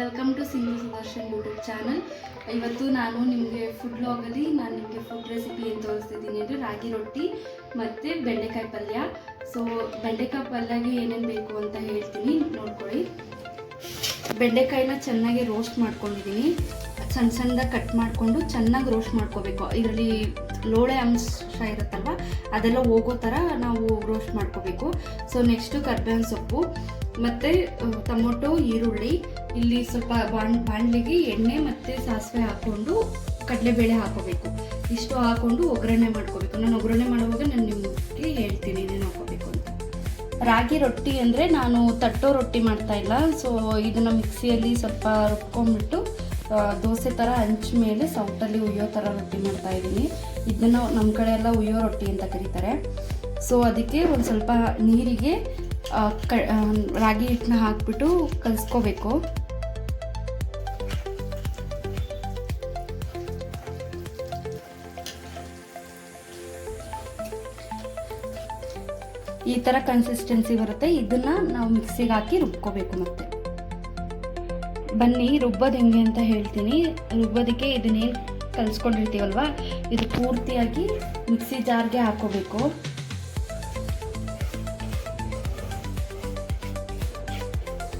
Welcome to Sindhu Sudarshan YouTube channel. ಇವತ್ತು ನಾನು ನಿಮಗೆ ಫುಡ್ ವ್ಲಾಗಲ್ಲಿ ನಿಮಗೆ ಫುಡ್ ರೆಸಿಪಿ ಏನು ತೋರಿಸ್ತಿದ್ದೀನಿ ಅಂದರೆ ರಾಗಿ ರೊಟ್ಟಿ ಮತ್ತು ಬೆಂಡೆಕಾಯಿ ಪಲ್ಯ. ಸೊ ಬೆಂಡೆಕಾಯಿ ಪಲ್ಯಗೆ ಏನೇನು ಬೇಕು ಅಂತ ಹೇಳ್ತೀನಿ, ನೋಡ್ಕೊಳ್ಳಿ. ಬೆಂಡೆಕಾಯಿನ ಚೆನ್ನಾಗಿ ರೋಸ್ಟ್ ಮಾಡ್ಕೊಂಡಿದ್ದೀನಿ. ಸಣ್ಣ ಸಣ್ಣದಾಗಿ ಕಟ್ ಮಾಡಿಕೊಂಡು ಚೆನ್ನಾಗಿ ರೋಸ್ಟ್ ಮಾಡ್ಕೋಬೇಕು. ಇದರಲ್ಲಿ ಲೋಳೆ ಅಂಶ ಇರುತ್ತಲ್ವ, ಅದೆಲ್ಲ ಹೋಗೋ ಥರ ನಾವು ರೋಸ್ಟ್ ಮಾಡ್ಕೋಬೇಕು. ಸೊ ನೆಕ್ಸ್ಟು ಕರ್ಬೇವಿನ ಸೊಪ್ಪು ಮತ್ತು ಟೊಮೊಟೊ, ಈರುಳ್ಳಿ. ಇಲ್ಲಿ ಸ್ವಲ್ಪ ಬಾಣಲಿಗೆ ಎಣ್ಣೆ ಮತ್ತು ಸಾಸಿವೆ ಹಾಕ್ಕೊಂಡು ಕಡಲೆಬೇಳೆ ಹಾಕೋಬೇಕು. ಇಷ್ಟು ಹಾಕ್ಕೊಂಡು ಒಗ್ಗರಣೆ ಮಾಡ್ಕೋಬೇಕು. ನಾನು ಒಗ್ಗರಣೆ ಮಾಡುವಾಗ ನಾನು ನಿಮಗೆ ಹೇಳ್ತೀನಿ ಏನೇನು ಹಾಕೋಬೇಕು ಅಂತ. ರಾಗಿ ರೊಟ್ಟಿ ಅಂದರೆ ನಾನು ತಟ್ಟೋ ರೊಟ್ಟಿ ಮಾಡ್ತಾಯಿಲ್ಲ. ಸೊ ಇದನ್ನು ಮಿಕ್ಸಿಯಲ್ಲಿ ಸ್ವಲ್ಪ ರುಬ್ಕೊಂಡ್ಬಿಟ್ಟು ದೋಸೆ ಥರ ಹಂಚ ಮೇಲೆ ಸೌಟಲ್ಲಿ ಉಯ್ಯೋ ಥರ ರೊಟ್ಟಿ ಮಾಡ್ತಾಯಿದ್ದೀನಿ. ಇದನ್ನು ನಮ್ಮ ಕಡೆ ಎಲ್ಲ ಉಯ್ಯೋ ರೊಟ್ಟಿ ಅಂತ ಕರೀತಾರೆ. ಸೊ ಅದಕ್ಕೆ ಒಂದು ಸ್ವಲ್ಪ ನೀರಿಗೆ ರಾಗಿ ಹಿಟ್ಟನ್ನ ಹಾಕ್ಬಿಟ್ಟು ಕಲಿಸ್ಕೋಬೇಕು. ಈ ಥರ ಕನ್ಸಿಸ್ಟೆನ್ಸಿ ಬರುತ್ತೆ. ಇದನ್ನು ನಾವು ಮಿಕ್ಸಿಗೆ ಹಾಕಿ ರುಬ್ಕೋಬೇಕು. ಮತ್ತೆ ಬನ್ನಿ ರುಬ್ಬೋದು ಹೆಂಗೆ ಅಂತ ಹೇಳ್ತೀನಿ. ರುಬ್ಬೋದಕ್ಕೆ ಇದನ್ನೇನು ಕಲಿಸ್ಕೊಂಡಿರ್ತೀವಲ್ವ, ಇದು ಪೂರ್ತಿಯಾಗಿ ಮಿಕ್ಸಿ ಜಾರ್ಗೆ ಹಾಕೋಬೇಕು.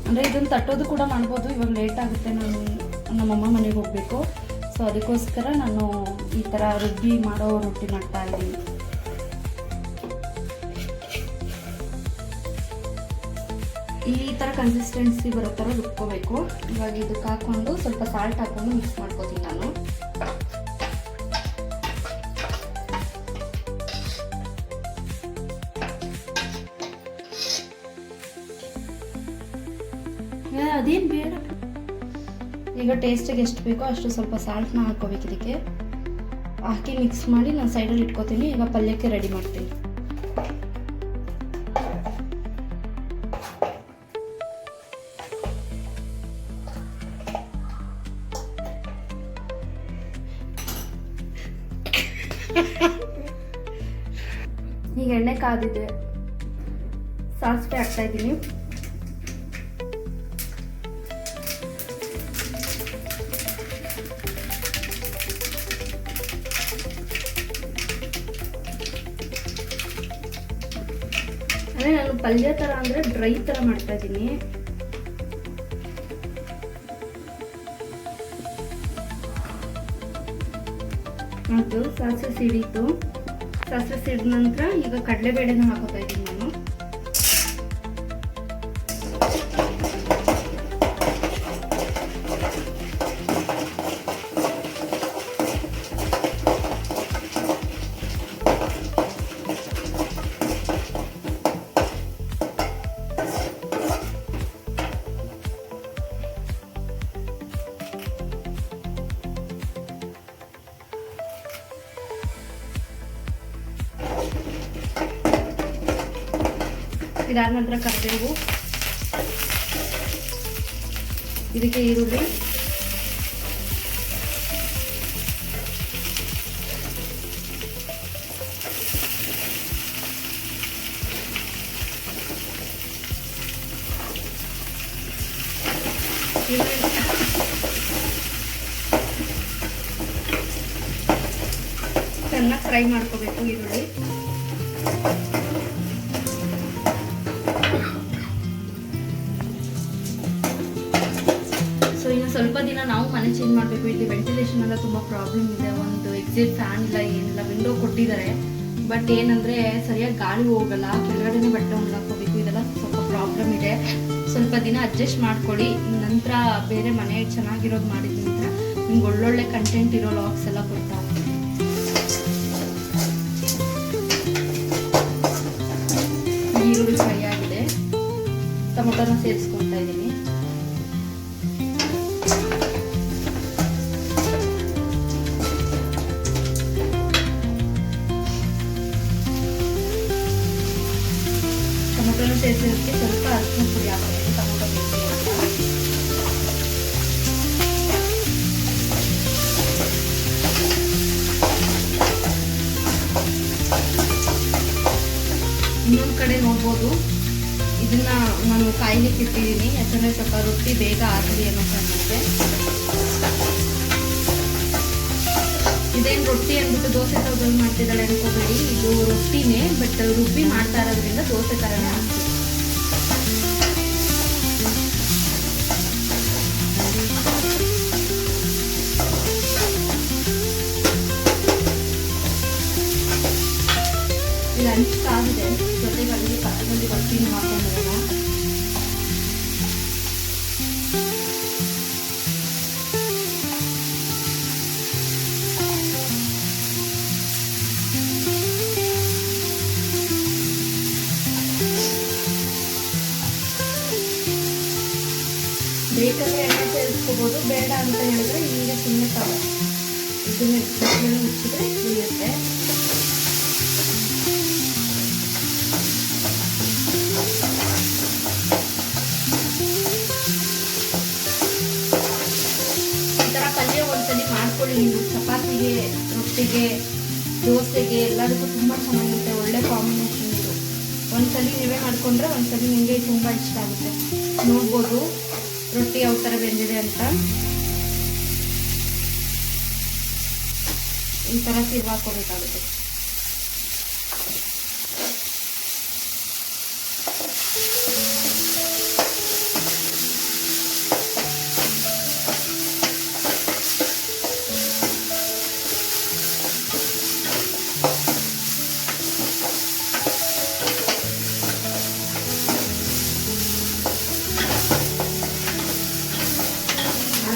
ಅಂದರೆ ಇದನ್ನು ತಟ್ಟೋದು ಕೂಡ ಮಾಡ್ಬೋದು. ಇವಾಗ ಲೇಟ್ ಆಗುತ್ತೆ, ನಾನು ನಮ್ಮಮ್ಮ ಮನೆಗೆ ಹೋಗಬೇಕು. ಸೊ ಅದಕ್ಕೋಸ್ಕರ ನಾನು ಈ ಥರ ರುಬ್ಬಿ ಮಾಡೋ ರೊಟ್ಟಿ ಮಾಡ್ತಾ ಇದ್ದೀನಿ. ಈ ಥರ ಕನ್ಸಿಸ್ಟೆನ್ಸಿ ಬರೋ ಥರ ರುಬ್ಕೋಬೇಕು. ಇವಾಗ ಇದಕ್ಕೆ ಹಾಕ್ಕೊಂಡು ಸ್ವಲ್ಪ ಸಾಲ್ಟ್ ಹಾಕ್ಕೊಂಡು ಮಿಕ್ಸ್ ಮಾಡ್ಕೋತೀನಿ ನಾನು. ಅದೇನು ಬೇಡ. ಈಗ ಟೇಸ್ಟಿಗೆ ಎಷ್ಟು ಬೇಕೋ ಅಷ್ಟು ಸ್ವಲ್ಪ ಸಾಲ್ಟ್ನ ಹಾಕ್ಕೋಬೇಕು. ಇದಕ್ಕೆ ಹಾಕಿ ಮಿಕ್ಸ್ ಮಾಡಿ ನಾನು ಸೈಡಲ್ಲಿ ಇಟ್ಕೋತೀನಿ. ಈಗ ಪಲ್ಯಕ್ಕೆ ರೆಡಿ ಮಾಡ್ತೀನಿ. ಈಗ ಎಣ್ಣೆ ಕಾದಿದೆ, ಸಾಸಿವೆ ಹಾಕ್ತಾ ಇದ್ದೀನಿ. ಅಂದರೆ ನಾನು ಪಲ್ಯ ಥರ ಅಂದರೆ ಡ್ರೈ ಥರ ಮಾಡ್ತಾ ಇದ್ದೀನಿ. ಅದು ಸಾಸಿವೆ ಸಿಡಿತು. ಸಾಸಿವೆ ಸಿಡಿದ ನಂತರ ಈಗ ಕಡಲೆಬೇಳೆನ ಹಾಕೋತಾ ಇದ್ದೀನಿ ನಾನು. ಇದಾದ ನಂತರ ಕರಿಬೇವು, ಇದಕ್ಕೆ ಈರುಳ್ಳಿ, ಚೆನ್ನಾಗಿ ಫ್ರೈ ಮಾಡ್ಕೋಬೇಕು ಈರುಳ್ಳಿ. ಇನ್ನು ಸ್ವಲ್ಪ ದಿನ ನಾವು ಮನೆ ಚೇಂಜ್ ಮಾಡಬೇಕು. ಇಲ್ಲಿ ವೆಂಟಿಲೇಷನ್ ಎಲ್ಲ ತುಂಬ ಪ್ರಾಬ್ಲಮ್ ಇದೆ. ಒಂದು ಎಕ್ಸಿಟ್ ಫ್ಯಾನ್ ಇಲ್ಲ, ಏನಿಲ್ಲ. ವಿಂಡೋ ಕೊಟ್ಟಿದ್ದಾರೆ, ಬಟ್ ಏನಂದರೆ ಸರಿಯಾಗಿ ಗಾಳಿ ಹೋಗಲ್ಲ. ಕೆಳಗಡೆನೇ ಬಟ್ಟೆ ಒಣಗಾಕೋಬೇಕು. ಇದೆಲ್ಲ ಸ್ವಲ್ಪ ಪ್ರಾಬ್ಲಮ್ ಇದೆ. ಸ್ವಲ್ಪ ದಿನ ಅಡ್ಜಸ್ಟ್ ಮಾಡ್ಕೊಳ್ಳಿ. ನಂತರ ಬೇರೆ ಮನೆ ಚೆನ್ನಾಗಿರೋದು ಮಾಡಿದ ನಂತರ ನಿಮ್ಗೆ ಒಳ್ಳೊಳ್ಳೆ ಕಂಟೆಂಟ್ ಇರೋ ವ್ಲಾಗ್ಸ್ ಎಲ್ಲ ಕೊಡ್ತಾ ಹೋಗ್ತೀನಿ. ಈರುಳ್ಳಿ ಫ್ರೈ ಆಗಿದೆ, ಟೊಮೊಟೊನ ಸೇರಿಸ್ಕೊತಾ ಇದ್ದೀನಿ. ಟೊಮೊಟೊನ ಸೇರಿಸೋದಕ್ಕೆ ಸ್ವಲ್ಪ ಅರಿಶಿನ ಪುಡಿ ಹಾಕಬೇಕು. ಟೊಮೊಟೊ ಬೇಯಿಸಿ ಇನ್ನೊಂದು ಕಡೆ ನೋಡ್ಬೋದು, ಇದನ್ನ ನಾನು ಕಾಯ್ಲಿಕ್ಕೆ ಇಟ್ಟಿದ್ದೀನಿ, ಯಾಕಂದರೆ ಸ್ವಲ್ಪ ರೊಟ್ಟಿ ಬೇಗ ಆಗಲಿ ಅನ್ನೋ ಕಾರಣಕ್ಕೆ. ಇದೇನು ರೊಟ್ಟಿ ಅಂದ್ಬಿಟ್ಟು ದೋಸೆ ಥರದಲ್ಲಿ ಮಾಡ್ತಿದ್ದಾಳೆ ಅನ್ಕೋಬೇಡಿ, ಇದು ರೊಟ್ಟಿನೇ, ಬಟ್ ರುಬ್ಬಿ ಮಾಡ್ತಾ ಇರೋದ್ರಿಂದ ದೋಸೆ ಥರನೇ ಆಗ್ತದೆ. ಇದು ಹಂಚ್ಕಾಗಿದೆ, ಜೊತೆಗೆ ಅಲ್ಲಿ ಪಕ್ಕದಲ್ಲಿ ರೊಟ್ಟಿನ ಹಾಕೊಂಡಿರೋಣ. ಬೇಕಂದ್ರೆ ಎಣ್ಣೆ ಸೇರಿಸ್ಕೋಬೋದು, ಬೇಡ ಅಂತ ಹೇಳಿದ್ರೆ ಹಿಂಗೆ ಸುಮ್ಮನೆ ಇದನ್ನೇ ಮುಚ್ಚಿದ್ರೆ ಉಳಿಯುತ್ತೆ. ಈ ಥರ ಪಲ್ಯ ಒಂದ್ಸಲಿ ಮಾಡ್ಕೊಳ್ಳಿ ನೀವು, ಚಪಾತಿಗೆ, ರೊಟ್ಟಿಗೆ, ದೋಸೆಗೆ ಎಲ್ಲದಕ್ಕೂ ತುಂಬ ಚೆನ್ನಾಗಿರುತ್ತೆ. ಒಳ್ಳೆ ಕಾಂಬಿನೇಷನ್ ಇದು. ಒಂದ್ಸಲಿ ನೀವೇ ಮಾಡ್ಕೊಂಡ್ರೆ ಒಂದ್ಸಲಿ ನಿಮಗೆ ತುಂಬ ಇಷ್ಟ ಆಗುತ್ತೆ. ನೋಡ್ಬೋದು ರೊಟ್ಟಿ ಯಾವ ಥರ ಬೆಂದಿದೆ ಅಂತ. ಈ ಥರ ತಿರ್ವಾಕೋಬೇಕಾಗುತ್ತೆ.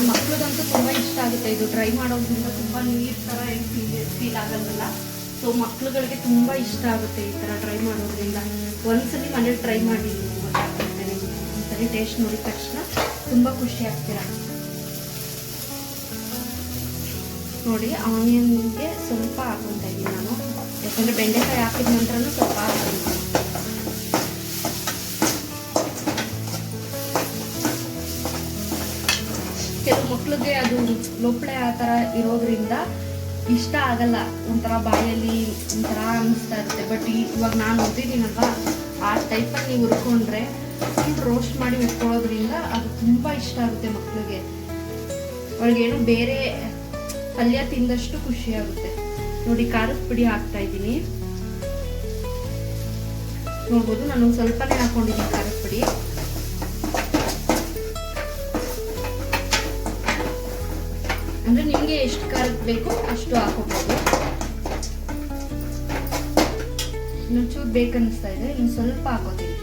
ಮಕ್ಳಿಗಂತೂ ತುಂಬ ಇಷ್ಟ ಆಗುತ್ತೆ ಇದು. ಡ್ರೈ ಮಾಡೋದ್ರಿಂದ ತುಂಬ ನೀರು ಥರ ಏನು ಫೀಲ್ ಆಗಲ್ಲ. ಸೊ ಮಕ್ಳುಗಳಿಗೆ ತುಂಬ ಇಷ್ಟ ಆಗುತ್ತೆ ಈ ಥರ ಡ್ರೈ ಮಾಡೋದ್ರಿಂದ. ಒಂದ್ಸಲಿ ಮನೇಲಿ ಟ್ರೈ ಮಾಡಿ, ಗೊತ್ತಾಗುತ್ತೆ ನಿಮಗೆ. ಒಂದ್ಸಲಿ ಟೇಸ್ಟ್ ನೋಡಿದ ತಕ್ಷಣ ತುಂಬ ಖುಷಿ ಆಗ್ತೀರ. ನೋಡಿ, ಆನಿಯನ್ಗೆ ಸ್ವಲ್ಪ ಹಾಕೊತಾ ಇದ್ದೀನಿ ನಾನು, ಯಾಕಂದರೆ ಬೆಂಡೆಕಾಯಿ ಹಾಕಿದ ನಂತರನೂ ಸ್ವಲ್ಪ ಹಾಕ್ತೀನಿ. ಕೆಲವು ಮಕ್ಳಿಗೆ ಅದು ಲೋಪಳೆ ಆ ಥರ ಇರೋದ್ರಿಂದ ಇಷ್ಟ ಆಗಲ್ಲ, ಒಂಥರ ಬಾಯಲ್ಲಿ ಒಂಥರ ಅನ್ನಿಸ್ತಾ ಇರುತ್ತೆ. ಬಟ್ ಇವಾಗ ನಾನು ಓದಿದ್ದೀನಲ್ವಾ, ಆ ಟೈಪಲ್ಲಿ ನೀವು ಹುರ್ಕೊಂಡ್ರೆ ಫುಲ್ ರೋಸ್ಟ್ ಮಾಡಿ ಇಟ್ಕೊಳ್ಳೋದ್ರಿಂದ ಅದು ತುಂಬ ಇಷ್ಟ ಆಗುತ್ತೆ ಮಕ್ಳಿಗೆ. ಅವ್ರಿಗೇನು ಬೇರೆ ಪಲ್ಯ ತಿಂದಷ್ಟು ಖುಷಿ ಆಗುತ್ತೆ. ನೋಡಿ, ಖಾರದ ಪುಡಿ ಹಾಕ್ತಾ ಇದ್ದೀನಿ. ನೋಡ್ಬೋದು, ನಾನು ಸ್ವಲ್ಪನೇ ಹಾಕೊಂಡಿದ್ದೀನಿ ಖಾರದ ಪುಡಿ. ಅಂದರೆ ನಿಮಗೆ ಎಷ್ಟು ಖಾರಕ್ಕೆ ಬೇಕೋ ಅಷ್ಟು ಹಾಕೋಬೋದು. ಇನ್ನೊಂಚೂರು ಬೇಕನ್ನಿಸ್ತಾ ಇದೆ, ಇನ್ನು ಸ್ವಲ್ಪ ಹಾಕೋತೀನಿ.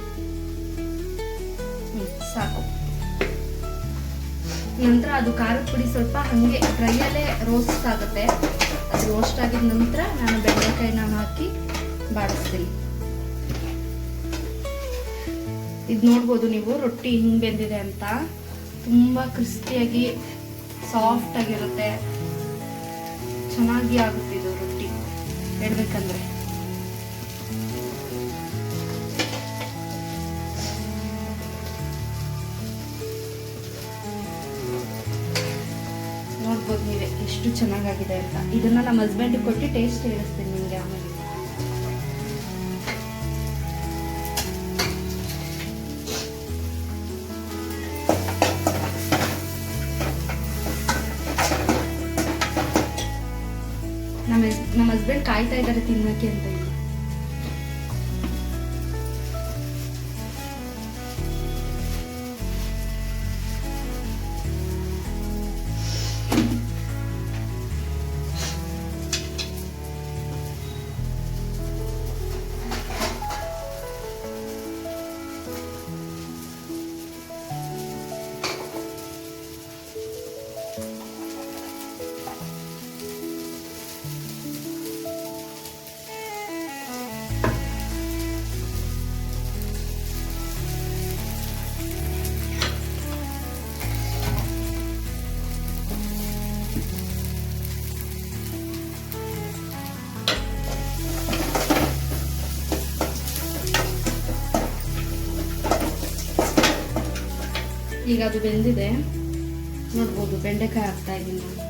ಸಾಕು. ನಂತರ ಅದು ಖಾರದ ಪುಡಿ ಸ್ವಲ್ಪ ಹಾಗೆ ಡ್ರೈಯಲ್ಲೇ ರೋಸ್ಟ್ ಆಗುತ್ತೆ. ಅದು ರೋಸ್ಟ್ ಆಗಿದ ನಂತರ ನಾನು ಬೆಂಡೆಕಾಯಿನ ಹಾಕಿ ಬಾಡಿಸ್ತೀನಿ. ಇದು ನೋಡ್ಬೋದು ನೀವು ರೊಟ್ಟಿ ಹಿಂಗೆ ಬೆಂದಿದೆ ಅಂತ. ತುಂಬ ಕ್ರಿಸ್ಪಿಯಾಗಿ ಸಾಫ್ಟ್ ಆಗಿರುತ್ತೆ, ಚೆನ್ನಾಗಿ ಆಗುತ್ತೆ ಇದು ರೊಟ್ಟಿ ಹೇಳ್ಬೇಕಂದ್ರೆ. ನೋಡ್ಬೋದು ನೀವೇ ಎಷ್ಟು ಚೆನ್ನಾಗಾಗಿದೆ ಅಂತ. ಇದನ್ನ ನಮ್ಮ ಹಸ್ಬೆಂಡಿಗೆ ಕೊಟ್ಟು ಟೇಸ್ಟ್ ಹೇಳಿಸ್ತೀನಿ ನಿಮಗೆ ಆಮೇಲೆ. ನಮ್ಮ ಹಸ್ಬೆಂಡ್ ಕಾಯ್ತಾ ಇದ್ದಾರೆ ತಿನ್ನಕ್ಕೆ ಅಂತ. ಈಗ ಅದು ಬೆಂದಿದೆ, ನೋಡ್ಬೋದು. ಬೆಂಡೆಕಾಯಿ ಹಾಕ್ತಾ ಇದ್ದೀನಿ ನಾನು.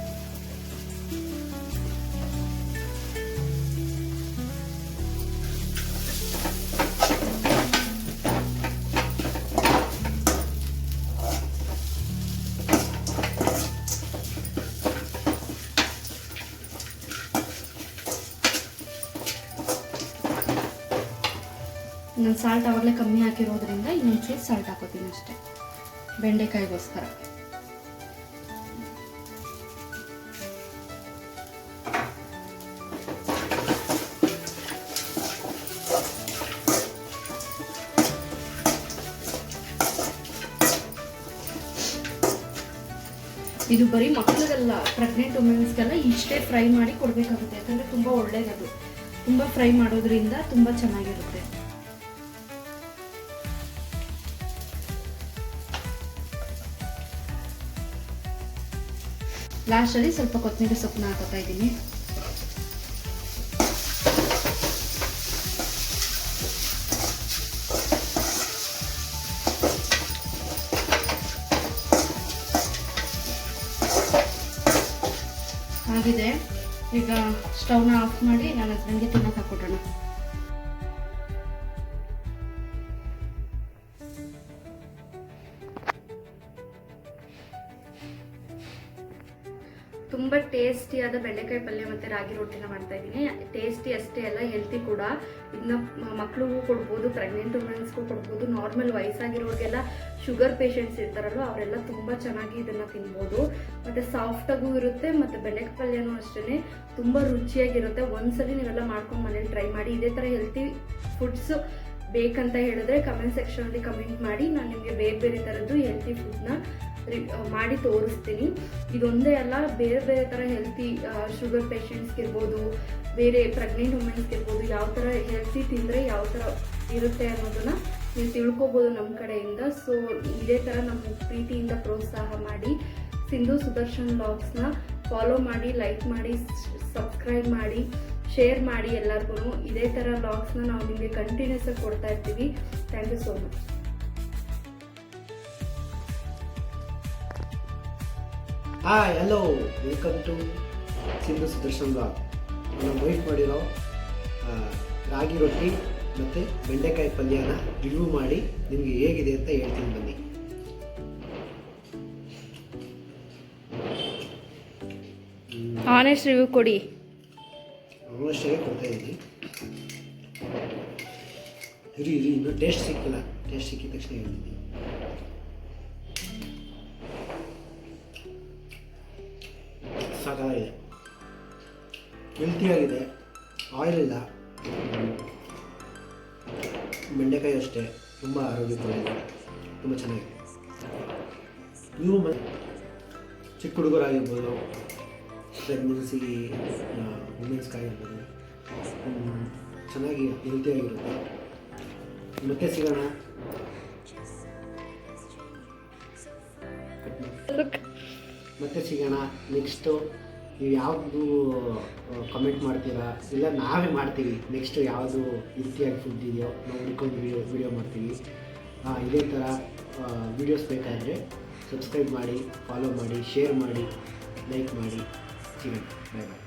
ನಾನು ಸಾಲ್ಟ್ ಆವಾಗಲೇ ಕಮ್ಮಿ ಹಾಕಿರೋದ್ರಿಂದ ಇನ್ನೊಂಚೂರು ಸಾಲ್ಟ್ ಹಾಕೋತೀನಿ ಅಷ್ಟೇ ಬೆಂಡೆಕಾಯಿಗೋಸ್ಕರ. ಇದು ಬರೀ ಮಕ್ಕಳಿಗೆಲ್ಲ, ಪ್ರೆಗ್ನೆಂಟ್ ವುಮೆನ್ಸ್ಗೆಲ್ಲ ಇಷ್ಟೇ ಫ್ರೈ ಮಾಡಿ ಕೊಡಬೇಕಾಗುತ್ತೆ. ಯಾಕಂದರೆ ತುಂಬ ಒಳ್ಳೆಯದು, ತುಂಬ ಫ್ರೈ ಮಾಡೋದ್ರಿಂದ ತುಂಬ ಚೆನ್ನಾಗಿರುತ್ತೆ. ಲಾಸ್ಟಲ್ಲಿ ಸ್ವಲ್ಪ ಕೊತ್ತಂಬರಿ ಸೊಪ್ಪನ್ನ ಹಾಕೋತಾ ಇದ್ದೀನಿ. ಆಗಿದೆ. ಈಗ ಸ್ಟವ್ನ ಆಫ್ ಮಾಡಿ ನನ್ನ ಹಸ್ಬೆಂಡ್ಗೆ ತಿನ್ನಕ್ಕೆ ಹಾಕ್ಕೊಡೋಣ. ತುಂಬ ಟೇಸ್ಟಿಯಾದ ಬೆಂಡೆಕಾಯಿ ಪಲ್ಯ ಮತ್ತು ರಾಗಿ ರೊಟ್ಟಿನ ಮಾಡ್ತಾ ಇದ್ದೀನಿ. ಟೇಸ್ಟಿ ಅಷ್ಟೇ ಅಲ್ಲ, ಹೆಲ್ತಿ ಕೂಡ. ಇದನ್ನ ಮಕ್ಳಿಗೂ ಕೊಡ್ಬೋದು, ಪ್ರೆಗ್ನೆಂಟ್ ವುಮೆನ್ಸ್ಗೂ ಕೊಡ್ಬೋದು, ನಾರ್ಮಲ್ ವಯಸ್ಸಾಗಿರೋರಿಗೆಲ್ಲ ಶುಗರ್ ಪೇಷಂಟ್ಸ್ ಇರ್ತಾರಲ್ಲ ಅವರೆಲ್ಲ ತುಂಬ ಚೆನ್ನಾಗಿ ಇದನ್ನು ತಿನ್ಬೋದು. ಮತ್ತು ಸಾಫ್ಟಾಗೂ ಇರುತ್ತೆ, ಮತ್ತು ಬೆಂಡೆಕಾಯಿ ಪಲ್ಯನೂ ಅಷ್ಟೇ ತುಂಬ ರುಚಿಯಾಗಿರುತ್ತೆ. ಒಂದ್ಸಲಿ ನೀವೆಲ್ಲ ಮಾಡ್ಕೊಂಡು ಮನೇಲಿ ಟ್ರೈ ಮಾಡಿ. ಇದೇ ಥರ ಹೆಲ್ತಿ ಫುಡ್ಸು ಬೇಕಂತ ಹೇಳಿದ್ರೆ ಕಮೆಂಟ್ ಸೆಕ್ಷನಲ್ಲಿ ಕಮೆಂಟ್ ಮಾಡಿ. ನಾನು ನಿಮಗೆ ಬೇರೆ ಬೇರೆ ಥರದ್ದು ಹೆಲ್ತಿ ಫುಡ್ನ ಮಾಡಿ ತೋರಿಸ್ತೀನಿ. ಇದೊಂದೇ ಅಲ್ಲ, ಬೇರೆ ಬೇರೆ ಥರ ಹೆಲ್ತಿ ಶುಗರ್ ಪೇಷಂಟ್ಸ್ಗೆ ಇರ್ಬೋದು, ಬೇರೆ ಪ್ರೆಗ್ನೆಂಟ್ ವುಮೆನ್ಸ್ಗೆ ಇರ್ಬೋದು, ಯಾವ ಥರ ಹೆಲ್ತಿ ತಿಂದರೆ ಯಾವ ಥರ ಇರುತ್ತೆ ಅನ್ನೋದನ್ನು ನೀವು ತಿಳ್ಕೊಬೋದು ನಮ್ಮ ಕಡೆಯಿಂದ. ಸೊ ಇದೇ ಥರ ನಮ್ಮ ಪ್ರೀತಿಯಿಂದ ಪ್ರೋತ್ಸಾಹ ಮಾಡಿ ಸಿಂಧು ಸುದರ್ಶನ್ ವ್ಲಾಗ್ಸ್ನ ಫಾಲೋ ಮಾಡಿ, ಲೈಕ್ ಮಾಡಿ, ಸಬ್ಸ್ಕ್ರೈಬ್ ಮಾಡಿ, ಶೇರ್ ಮಾಡಿ ಎಲ್ಲರಿಗೂ. ಇದೇ ಥರ ವ್ಲಾಗ್ಸ್ನ ನಾವು ನಿಮಗೆ ಕಂಟಿನ್ಯೂಸ್ ಆಗಿ ಕೊಡ್ತಾ ಇರ್ತೀವಿ. Thank you so much. Hi, hello, welcome to Sindhu Sudarshan vlog. ನಾನು ವೈಟ್ ಮಾಡಿರೋ ರಾಗಿ ರೊಟ್ಟಿ ಮತ್ತು ಬೆಂಡೆಕಾಯಿ ಪಲ್ಯನ ರಿವ್ಯೂ ಮಾಡಿ ನಿಮಗೆ ಹೇಗಿದೆ ಅಂತ ಹೇಳ್ತೀನಿ ಬನ್ನಿ. ಆನೆಸ್ಟ್ ರಿವ್ಯೂ ಕೊಡಿ. ಆನೆಸ್ಟಾಗಿ ಕೊಡ್ತಾ ಇದ್ದೀನಿ. ಇರಿ ಇನ್ನೂ ಟೇಸ್ಟ್ ಸಿಕ್ಕಿಲ್ಲ. ಟೇಸ್ಟ್ ಸಿಕ್ಕಿದ ತಕ್ಷಣ ಹೇಳ್ತೀನಿ. ಸಾಕಾಗಿದೆ, ಹೆಲ್ತಿಯಾಗಿದೆ, ಆಯಿಲ್ ಇಲ್ಲ. ಬೆಂಡೆಕಾಯಿ ಅಷ್ಟೇ ತುಂಬ ಆರೋಗ್ಯಕರವಾಗಿದೆ, ತುಂಬ ಚೆನ್ನಾಗಿದೆ. ನೀವು ಚಿಕ್ಕ ಹುಡುಗರಾಗಿರ್ಬೋದು, ಪ್ರೆಗ್ನೆನ್ಸಿ ವುಮೆನ್ಸ್ಗಾಗಿರ್ಬೋದು, ಚೆನ್ನಾಗಿ ಹೆಲ್ತಿಯಾಗಿರುತ್ತೆ. ಮತ್ತೆ ಸಿಗೋಣ. ಮತ್ತೆ ಸಿಗೋಣ. ನೆಕ್ಸ್ಟು ನೀವು ಯಾವುದು ಕಮೆಂಟ್ ಮಾಡ್ತೀರಾ, ಇಲ್ಲ ನಾವೇ ಮಾಡ್ತೀವಿ. ನೆಕ್ಸ್ಟು ಯಾವುದು ಹೆಲ್ತಿಯಾಗಿ ಫುಡ್ ಇದೆಯೋ ನಾವು ಹುಡ್ಕೊಂಡು ವಿಡಿಯೋ ಮಾಡ್ತೀವಿ. ಇದೇ ಥರ ವೀಡಿಯೋಸ್ ಬೇಕಾದರೆ ಸಬ್ಸ್ಕ್ರೈಬ್ ಮಾಡಿ, ಫಾಲೋ ಮಾಡಿ, ಶೇರ್ ಮಾಡಿ, ಲೈಕ್ ಮಾಡಿ. ಸಿಗೋಣ. ಬಾಯ್ ಬಾಯ್.